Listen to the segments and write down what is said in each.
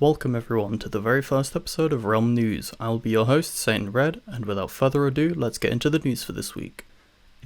Welcome everyone to the very first episode of Realm News. I'll be your host, Saint Red, and without further ado, let's get into the news for this week.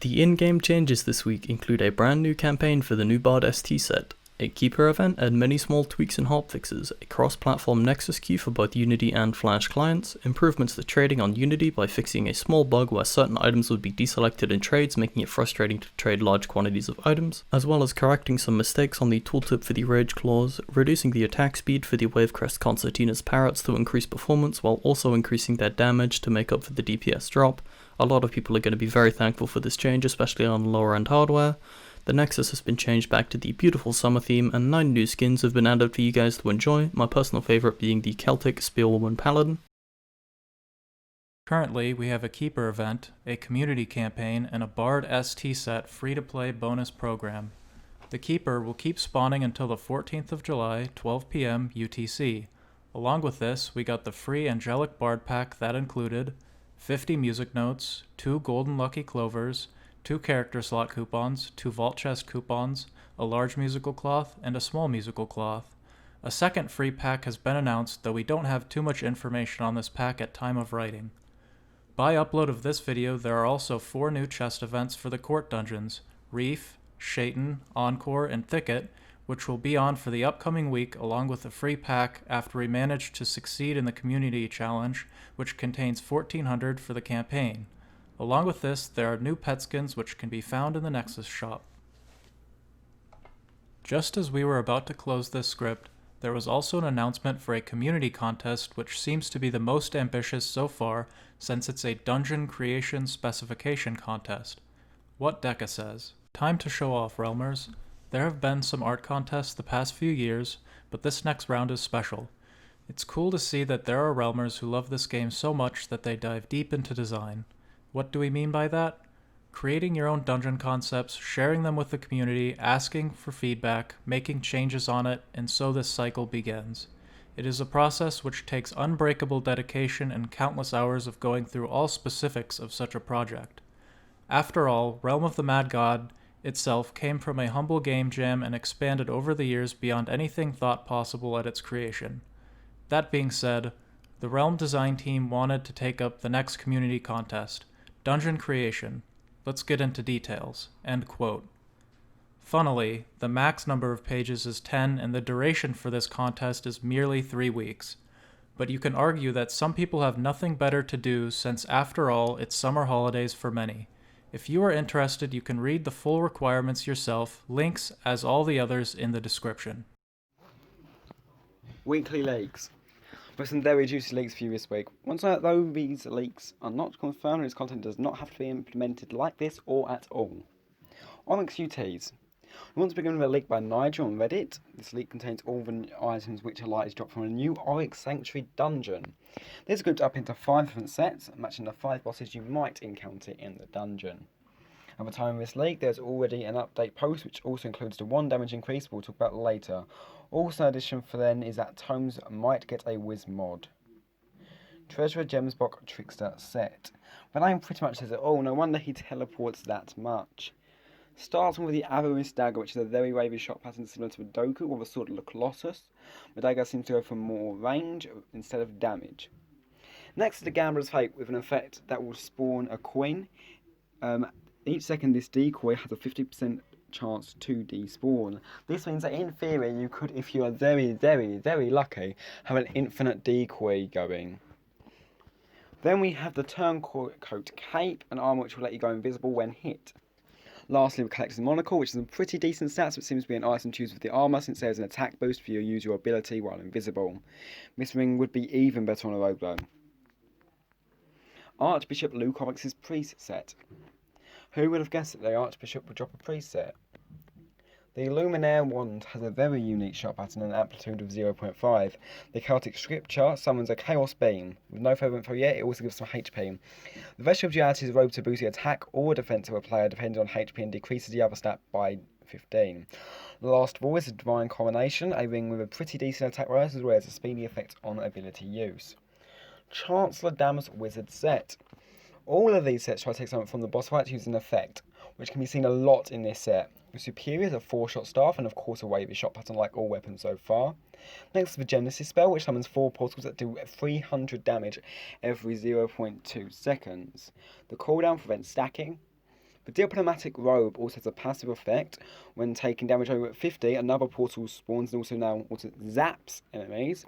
The in-game changes this week include a brand new campaign for the new Bard ST set, a Keeper event and many small tweaks and hotfixes, a cross-platform Nexus queue for both Unity and Flash clients, improvements to trading on Unity by fixing a small bug where certain items would be deselected in trades, making it frustrating to trade large quantities of items, as well as correcting some mistakes on the tooltip for the Rage Claws, reducing the attack speed for the Wavecrest Concertina's parrots to increase performance while also increasing their damage to make up for the DPS drop. A lot of people are going to be very thankful for this change, especially on lower end hardware. The Nexus has been changed back to the beautiful summer theme, and 9 new skins have been added for you guys to enjoy, my personal favourite being the Celtic Spearwoman Paladin. Currently, we have a Keeper event, a community campaign, and a Bard ST set free-to-play bonus program. The Keeper will keep spawning until the 14th of July, 12 PM UTC. Along with this, we got the free Angelic Bard pack that included 50 music notes, 2 golden lucky clovers, 2 character slot coupons, 2 vault chest coupons, a large musical cloth, and a small musical cloth. A second free pack has been announced, though we don't have too much information on this pack at time of writing. By upload of this video, there are also 4 new chest events for the court dungeons, Reef, Shaitan, Encore, and Thicket, which will be on for the upcoming week along with a free pack after we manage to succeed in the community challenge, which contains 1400 for the campaign. Along with this, there are new pet skins which can be found in the Nexus shop. Just as we were about to close this script, there was also an announcement for a community contest which seems to be the most ambitious so far since it's a dungeon creation specification contest. What Deca says. Time to show off, Realmers. There have been some art contests the past few years, but this next round is special. It's cool to see that there are Realmers who love this game so much that they dive deep into design. What do we mean by that? Creating your own dungeon concepts, sharing them with the community, asking for feedback, making changes on it, and so this cycle begins. It is a process which takes unbreakable dedication and countless hours of going through all specifics of such a project. After all, Realm of the Mad God itself came from a humble game jam and expanded over the years beyond anything thought possible at its creation. That being said, the Realm design team wanted to take up the next community contest, Dungeon Creation. Let's get into details. End quote. Funnily, the max number of pages is 10 and the duration for this contest is merely 3 weeks. But you can argue that some people have nothing better to do since after all it's summer holidays for many. If you are interested, you can read the full requirements yourself, links as all the others in the description. Weekly leaks. With some very juicy leaks for you this week. Once note, though, these leaks are not confirmed and its content does not have to be implemented like this or at all. Oryx UTs. We want to begin with a leak by Nigel on Reddit. This leak contains all the items which are likely to drop from a new Oryx Sanctuary dungeon. This is grouped up into 5 different sets, matching the 5 bosses you might encounter in the dungeon. At the time of this leak, there's already an update post which also includes the 1 damage increase we'll talk about later. Also, addition for then is that Tomes might get a Wiz mod. Treasurer Gemsbok Trickster set. The name pretty much says it all, no wonder he teleports that much. Starting with the Avarice Dagger, which is a very wavy shot pattern similar to the Doku or the Sword of the Colossus. The dagger seems to go for more range instead of damage. Next is the Gambler's Fate with an effect that will spawn a coin. Each second this decoy has a 50% chance to despawn. This means that in theory you could, if you are very, very, very lucky, have an infinite decoy going. Then we have the Turncoat Cape, an armor which will let you go invisible when hit. Lastly, we collect the Monocle, which is a pretty decent stats, but seems to be an item to use with the armor since there's an attack boost for you to use your ability while invisible. This ring would be even better on a rogue though. Archbishop Luke Oryx's priest set. Who would have guessed that the Archbishop would drop a priest set? The Luminaire wand has a very unique shot pattern and an amplitude of 0.5. The Celtic Scripture summons a Chaos Beam. With no further info yet, it also gives some HP. The Vesture of Duality is a robe to boost the attack or defense of a player depending on HP and decreases the other stat by 15. The last of all is a Divine Coronation, a ring with a pretty decent attack bonus as well as a speedy effect on ability use. Chancellor Dam's Wizard set. All of these sets try to take something from the boss fight using an effect, which can be seen a lot in this set. The superior is a 4-shot staff and of course a wavy shot pattern like all weapons so far. Next is the Genesis spell, which summons 4 portals that do 300 damage every 0.2 seconds. The cooldown prevents stacking. The Diplomatic Robe also has a passive effect. When taking damage over 50, another portal spawns and also zaps enemies.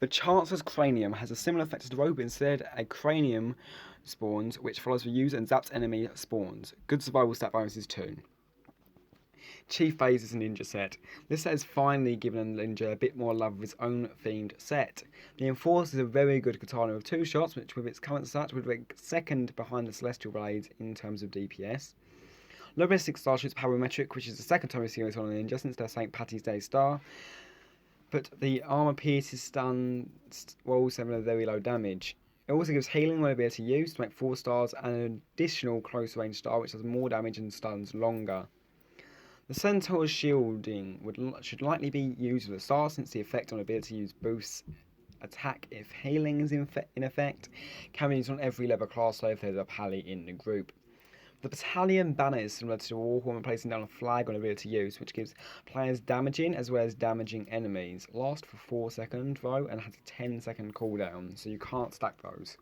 The Chancellor's Cranium has a similar effect as the Robe. Instead, a Cranium spawns, which follows the user and zaps enemy spawns. Good survival stat bonuses too. Chief Phase is a ninja set. This set has finally given a ninja a bit more love with its own themed set. The Enforcer is a very good katana with 2 shots, which with its current stats would rank second behind the Celestial Blades in terms of DPS. Low Ballistic Star shoots Parametric, which is the second time we've seen it on a ninja since their St. Patty's Day star. But the armor pierces stun while 7 of very low damage. It also gives healing when ability used to make 4 stars and an additional close range star which does more damage and stuns longer. The Centaur's shielding should likely be used with a star since the effect on ability use boosts attack if healing is in effect. Can be used on every level class so if there's a pally in the group. The Battalion Banner is similar to the Warhorn, placing down a flag on ability use, which gives players damaging as well as damaging enemies. Lasts for 4 seconds though and has a 10-second cooldown, so you can't stack those.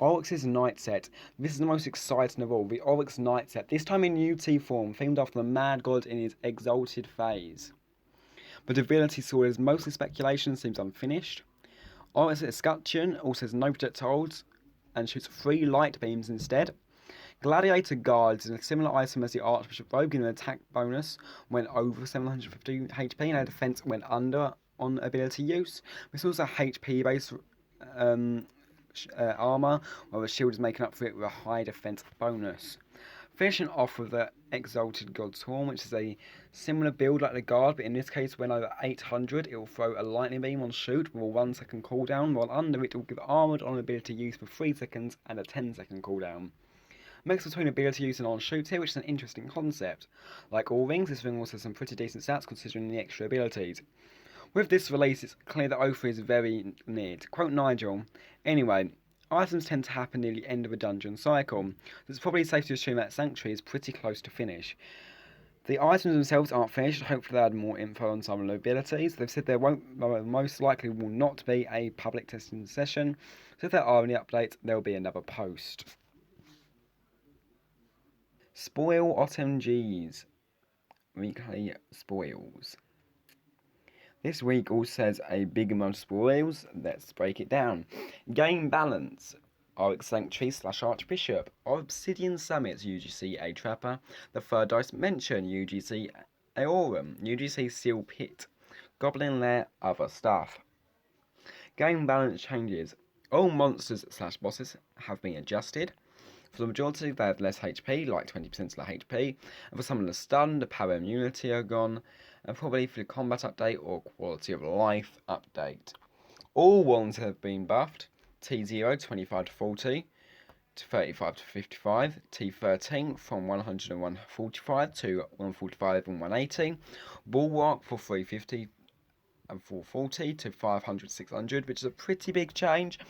Oryx's Knight set. This is the most exciting of all, the Oryx Knight set, this time in UT form, themed after the Mad God in his exalted phase. The Divinity Sword is mostly speculation, seems unfinished. Oryx's Escutcheon also has no projectiles and shoots 3 light beams instead. Gladiator Guards is a similar item as the Archbishop Robe, giving an attack bonus when over 750 HP and a defense when under on ability use. This is also HP based armor, while the shield is making up for it with a high defense bonus. Finishing off with the Exalted God's Horn, which is a similar build like the Guard, but in this case when over 800 it will throw a lightning beam on shoot with a 1-second cooldown, while under it will give armoured on ability use for 3 seconds and a 10-second cooldown. Mix between ability use and on shoot here, which is an interesting concept. Like all rings, this ring also has some pretty decent stats considering the extra abilities. With this release, it's clear that O3 is very near. To quote Nigel, anyway, items tend to happen near the end of a dungeon cycle, so it's probably safe to assume that Sanctuary is pretty close to finish. The items themselves aren't finished, hopefully they'll add more info on some of the abilities. They've said there most likely will not be a public testing session, so if there are any updates, there will be another post. Spoil OTMGs. Weekly spoils. This week also has a big amount of spoils. Let's break it down. Game balance. Oryx Sanctuary / Archbishop. Obsidian Summits UGC A Trapper. The Third Dimension UGC Aorum. UGC Seal Pit. Goblin Lair Other Stuff. Game balance changes. All monsters / bosses have been adjusted. For the majority, they have less HP, like 20% less HP, and for some of the stun, the power immunity are gone, and probably for the combat update or quality of life update. All wands have been buffed. T0 25 to 40, to 35 to 55, T13 from 100 and 145 to 145 and 180, Bulwark for 350 and 440 to 500 600, which is a pretty big change,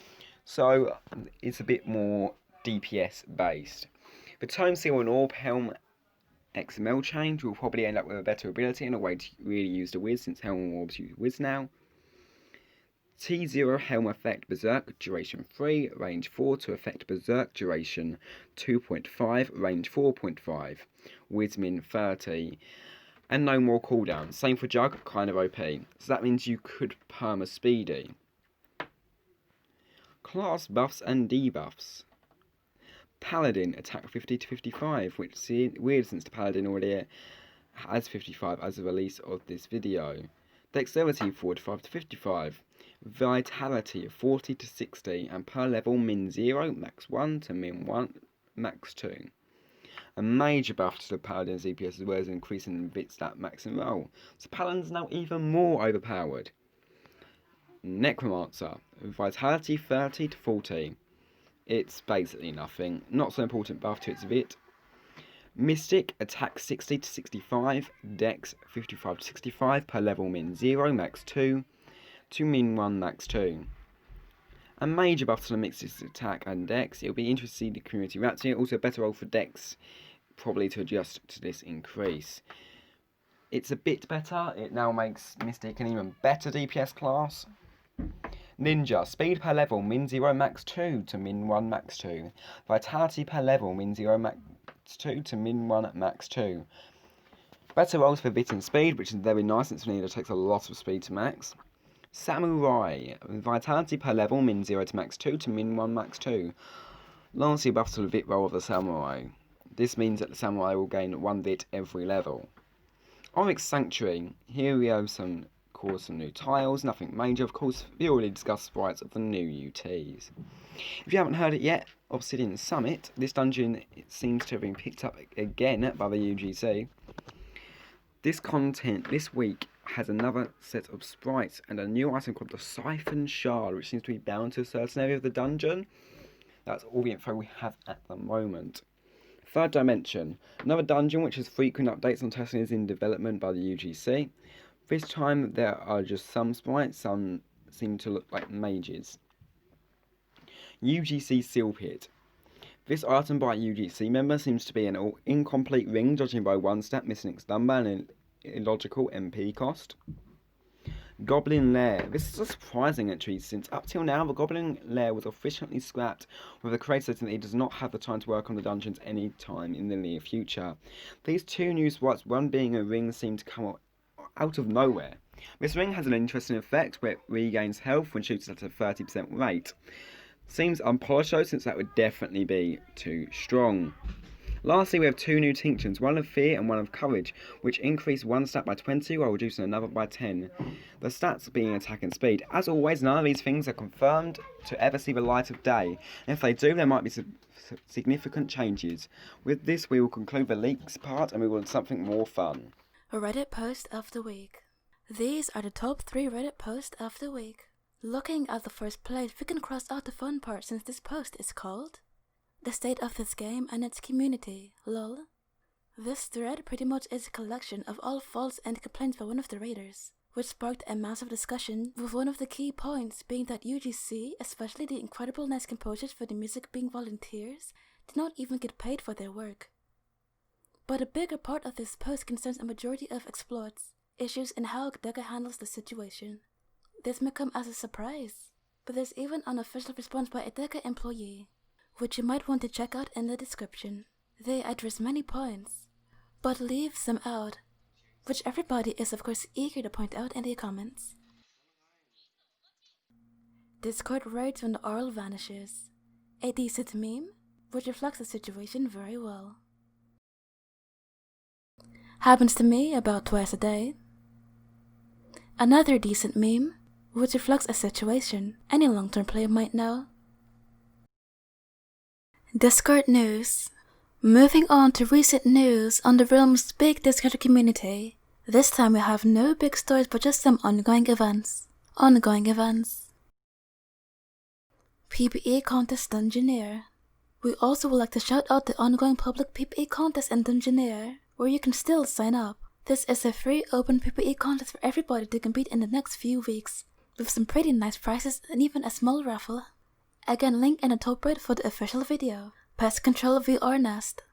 so it's a bit more DPS based. The Tome Seal and Orb Helm XML change will probably end up with a better ability and a way to really use the Wiz, since Helm and Orbs use Wiz now. T0 Helm Effect Berserk, duration 3, range 4 to Effect Berserk, duration 2.5, range 4.5, Wizmin 30, and no more cooldown. Same for Jug, kind of OP, so that means you could perma Speedy. Class buffs and debuffs. Paladin, attack 50 to 55, which is weird since the Paladin already has 55 as a release of this video. Dexterity 45 to 55. Vitality 40 to 60, and per level min 0, max 1 to min 1, max 2. A major buff to the Paladin's DPS as well as increasing the stat max and roll, so Paladin's now even more overpowered. Necromancer, Vitality 30 to 40. It's basically nothing, not so important buff to its Vit. Mystic, attack 60 to 65, dex 55 to 65, per level min 0, max 2, to min 1, max 2. A major buff to the Mystic's attack and dex. It'll be interesting to see the community react to it. Also a better roll for dex, probably to adjust to this increase. it's a bit better. It now makes Mystic an even better DPS class. Ninja, speed per level, min 0 max 2 to min 1 max 2. Vitality per level, min 0 max 2 to min 1 max 2. Better rolls for bit and speed, which is very nice since Vanilla takes a lot of speed to max. Samurai, vitality per level, min 0 to max 2 to min 1 max 2. Lastly, buff to the bit roll of the Samurai. This means that the Samurai will gain 1 bit every level. Oryx Sanctuary, here we have some new tiles, nothing major of course, we already discussed sprites of the new UTs. If you haven't heard it yet, Obsidian Summit, this dungeon seems to have been picked up again by the UGC. This content this week has another set of sprites and a new item called the Siphon Shard, which seems to be bound to a certain area of the dungeon. That's all the info we have at the moment. Third Dimension, another dungeon which has frequent updates on testing is in development by the UGC. This time there are just some sprites, some seem to look like mages. UGC Seal Pit. This item by a UGC member seems to be an incomplete ring, judging by 1 stat missing its number and an illogical MP cost. Goblin Lair. This is a surprising entry since up till now the Goblin Lair was officially scrapped, with the creator stating that he does not have the time to work on the dungeons any time in the near future. These two new sprites, one being a ring, seem to come out of nowhere. This ring has an interesting effect where it regains health when shooting at a 30% rate. Seems unpolished though, since that would definitely be too strong. Lastly, we have 2 new tinctures, one of fear and one of courage, which increase 1 stat by 20 while reducing another by 10. The stats being attack and speed. As always, none of these things are confirmed to ever see the light of day, and if they do, there might be significant changes. With this, we will conclude the leaks part and we will do something more fun. Reddit post of the week. These are the top 3 Reddit posts of the week. Looking at the first place, we can cross out the fun part since this post is called The State of This Game and Its Community, lol. This thread pretty much is a collection of all faults and complaints by one of the raiders, which sparked a massive discussion, with one of the key points being that UGC, especially the incredible nice composers for the music being volunteers, did not even get paid for their work. But a bigger part of this post concerns a majority of exploits, issues and how Deca handles the situation. This may come as a surprise, but there's even an official response by a Deca employee, which you might want to check out in the description. They address many points, but leave some out, which everybody is of course eager to point out in the comments. Discord raids when the oral vanishes. A decent meme, which reflects the situation very well. Happens to me about twice a day. Another decent meme, which reflects a situation any long-term player might know. Discord news. Moving on to recent news on the realm's big Discord community. This time we have no big stories but just some ongoing events. PvE contest Dungeoneer. We also would like to shout out the ongoing public PvE contest in Dungeoneer, where you can still sign up. This is a free open PvE contest for everybody to compete in the next few weeks, with some pretty nice prizes and even a small raffle. Again, link in the top right for the official video. Pest Control VR Nest.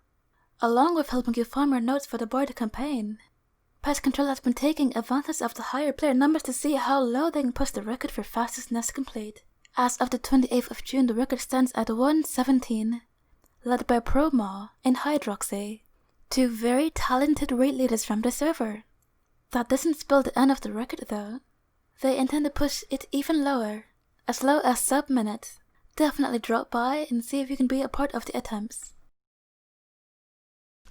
Along with helping you farm your nodes for the Bard campaign, Pest Control has been taking advantage of the higher player numbers to see how low they can push the record for fastest nest complete. As of the 28th of June, the record stands at 1:17, led by Promo and Hydroxy, 2 very talented raid leaders from the server. That doesn't spell the end of the record though. They intend to push it even lower, as low as sub-minute. Definitely drop by and see if you can be a part of the attempts.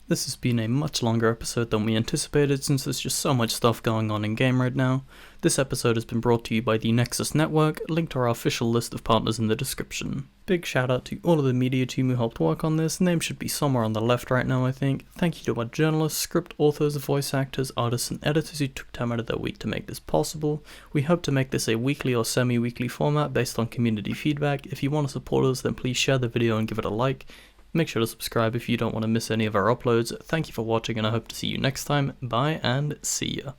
This has been a much longer episode than we anticipated since there's just so much stuff going on in game right now. This episode has been brought to you by the Nexus Network, linked to our official list of partners in the description. Big shout out to all of the media team who helped work on this. Names should be somewhere on the left right now I think. Thank you to our journalists, script authors, voice actors, artists and editors who took time out of their week to make this possible. We hope to make this a weekly or semi-weekly format based on community feedback. If you want to support us then please share the video and give it a like. Make sure to subscribe if you don't want to miss any of our uploads. Thank you for watching and I hope to see you next time. Bye and see ya.